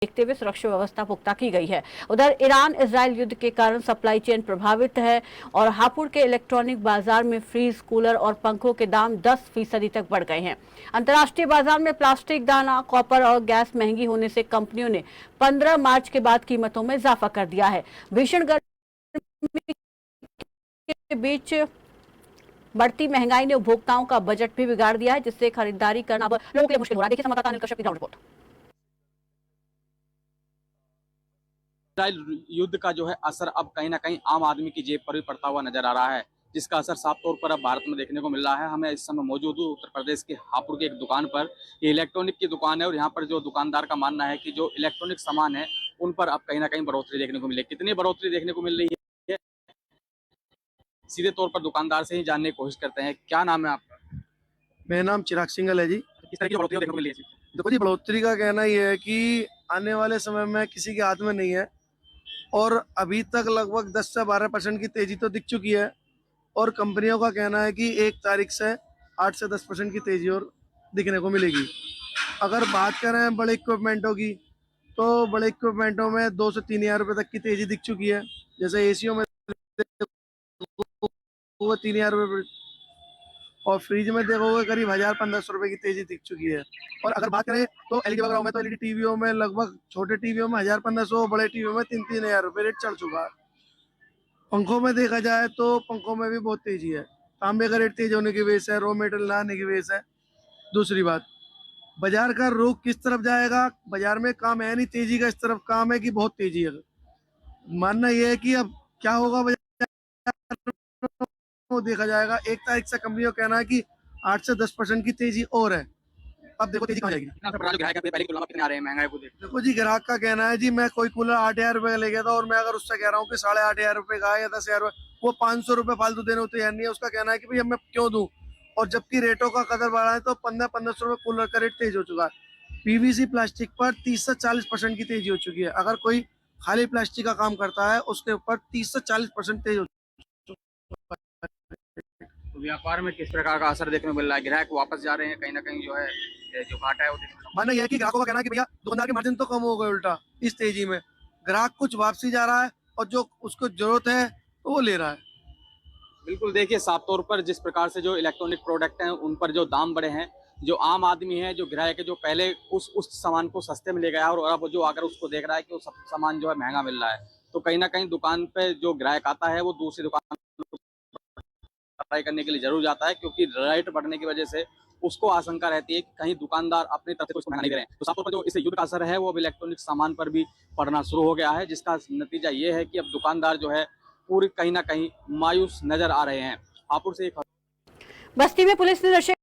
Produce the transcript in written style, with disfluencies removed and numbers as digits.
देखते हुए सुरक्षा व्यवस्था पुख्ता की गई है। उधर ईरान इजरायल युद्ध के कारण सप्लाई चेन प्रभावित है और हापुड़ के इलेक्ट्रॉनिक बाजार में फ्रीज, कूलर और पंखों के दाम 10% तक बढ़ गए हैं। अंतर्राष्ट्रीय बाजार में प्लास्टिक, दाना, कॉपर और गैस महंगी होने से कंपनियों ने 15 मार्च के बाद कीमतों में इजाफा कर दिया है। भीषण गर्मी के बीच बढ़ती महंगाई ने उपभोक्ताओं का बजट भी बिगाड़ दिया है, जिससे खरीदारी करना अब लोगों के लिए मुश्किल हो रहा है। देखिए संवाददाता अनिल कश्यप की ग्राउंड रिपोर्ट। इजराइल युद्ध का जो है असर अब कहीं ना कहीं आम आदमी की जेब पर भी पड़ता हुआ नजर आ रहा है, जिसका असर साफ तौर पर अब भारत में देखने को मिल रहा है। हमें इस समय मौजूद हूँ उत्तर प्रदेश के हापुड़ की एक दुकान पर। ये इलेक्ट्रॉनिक की दुकान है और यहाँ पर जो दुकानदार का मानना है कि जो इलेक्ट्रॉनिक सामान है उन पर अब कहीं ना कहीं बढ़ोतरी देखने को मिले। कितनी बढ़ोतरी देखने को मिल रही है सीधे तौर पर दुकानदार से ही जानने की कोशिश करते हैं। क्या नाम है आपका? मेरा नाम चिराग सिंघल है जी। किस तरह की बढ़ोतरी देखने को मिल रही है? देखो जी, बढ़ोतरी का कहना ये है कि आने वाले समय में किसी के हाथ में नहीं है और अभी तक लगभग 10 से 12% की तेजी तो दिख चुकी है और कंपनियों का कहना है कि 1 तारीख से 8 से 10% की तेजी और दिखने को मिलेगी। अगर बात करें बड़े इक्विपमेंटों की, तो बड़े इक्विपमेंटों में 2 से 3 हज़ार रुपये तक की तेजी दिख चुकी है। जैसे एसीओ में वो 3 हज़ार रुपये और फ्रिज में देखोगे करीब 1000-1500 रुपए की तेजी दिख चुकी है। और अगर बात करें तो एलईडी वगैरह में, तो एलईडी टीवियों में लगभग छोटे टीवियों में 1500, बड़े टीवियों में 3-3 हज़ार रुपए रेट चढ़ चुका है। पंखों में देखा जाए तो पंखों में भी बहुत तेजी है। तांबे का रेट तेज होने की वजह से, रॉ मेटेरियल ना आने की वजह से। दूसरी बात, बाजार का रुख किस तरफ जाएगा? बाजार में काम है नहीं तेजी का, इस तरफ काम है कि बहुत तेजी है। मानना यह है कि अब क्या होगा बाजार को देखा जाएगा। 1 तारीख से कंपनियों का कहना है कि 8 से 10% की तेजी और है। अब देखो तेजी कहाँ जाएगी। देखो जी, ग्राहक का कहना है जी, मैं कोई कूलर 8 हज़ार रुपए का ले गया था और मैं अगर उससे कह रहा हूँ कि 8,500 रुपए का है या 10 हज़ार रुपए, वो 500 रुपए फालतू देने को तैयार नहीं है। उसका कहना है कि भाई अब मैं क्यों दूं। और जबकि रेटों का कदर बढ़ा है तो 1500 रुपए कूलर का रेट तेज हो चुका है। पीवीसी प्लास्टिक पर 30 से 40% की तेजी हो चुकी है। अगर कोई खाली प्लास्टिक का काम करता है उसके ऊपर 30 से 40% तेज हो चुका है। तो व्यापार में किस प्रकार का असर देखने को मिल रहा है? ग्राहक वापस जा रहे हैं, कहीं ना कहीं जो है जो घाटा है वो मानना यह है कि ग्राहकों का कहना है कि भैया दुकानदार के मार्जिन तो कम हो गए। उल्टा इस तेजी में ग्राहक कुछ वापसी जा रहा है और जो उसको जरूरत है तो वो ले रहा है। बिल्कुल, देखिए साफ तौर पर जिस प्रकार से जो इलेक्ट्रॉनिक प्रोडक्ट हैं उन पर जो दाम बढ़े हैं, जो आम आदमी है, जो ग्राहक है, जो पहले उस सामान को सस्ते में ले गया और अब जो आकर उसको देख रहा है कि वो सब सामान जो है महंगा मिल रहा है, तो कहीं ना कहीं दुकान पे जो ग्राहक आता है वो दूसरी दुकान ट्राई करने के लिए जरूर जाता है, क्योंकि रेट बढ़ने की वजह से उसको आशंका रहती है कि कहीं दुकानदार अपनी तरफ से कुछ महंगा नहीं करें। तो साफ तौर पर जो इस युद्ध का असर है वो अब इलेक्ट्रॉनिक सामान पर भी पड़ना शुरू हो गया है, जिसका नतीजा ये है कि अब दुकानदार जो है पूरी कहीं ना कहीं मायूस नजर आ रहे हैं। हापुड़ से एक बस्ती में पुलिस ने नशे